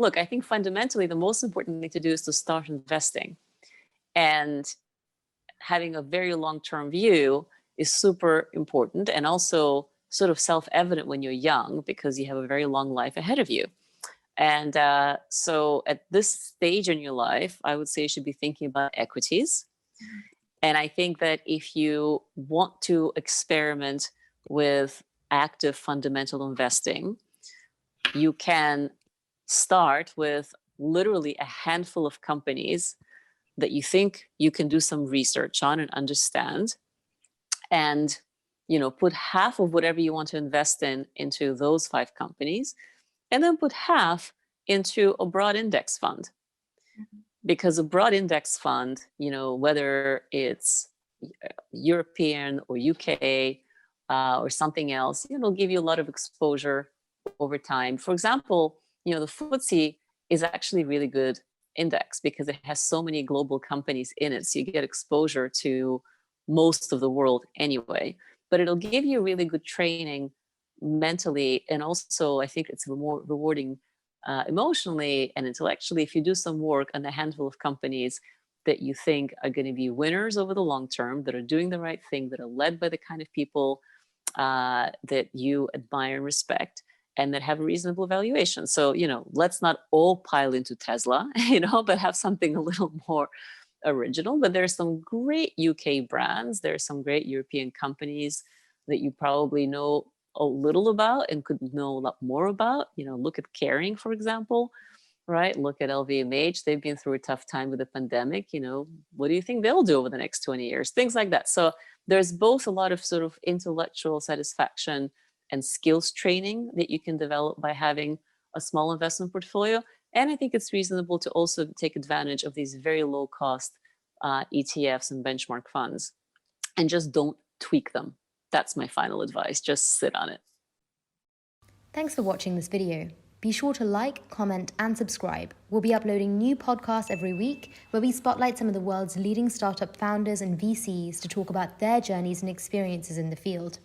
look, I think fundamentally the most important thing to do is to start investing. And having a very long-term view is super important, and also sort of self-evident when you're young because you have a very long life ahead of you. And so at this stage in your life, I would say you should be thinking about equities. And I think that if you want to experiment with active fundamental investing, you can start with literally a handful of companies that you think you can do some research on and understand, and put half of whatever you want to invest in into those 5 companies, and then put half into a broad index fund. Because a broad index fund, whether it's European or UK or something else, it'll give you a lot of exposure over time. For example, the FTSE is actually really good index because it has so many global companies in it. So you get exposure to most of the world anyway, but it'll give you really good training mentally. And also I think it's more rewarding emotionally and intellectually if you do some work on a handful of companies that you think are going to be winners over the long term, that are doing the right thing, that are led by the kind of people that you admire and respect, and that have a reasonable valuation. So, let's not all pile into Tesla, but have something a little more original. But there's some great UK brands. There's some great European companies that you probably know a little about and could know a lot more about. Look at Kering, for example, right? Look at LVMH. They've been through a tough time with the pandemic. What do you think they'll do over the next 20 years? Things like that. So there's both a lot of sort of intellectual satisfaction and skills training that you can develop by having a small investment portfolio. And I think it's reasonable to also take advantage of these very low cost ETFs and benchmark funds, and just don't tweak them. That's my final advice. Just sit on it. Thanks for watching this video. Be sure to like, comment, and subscribe. We'll be uploading new podcasts every week where we spotlight some of the world's leading startup founders and VCs to talk about their journeys and experiences in the field.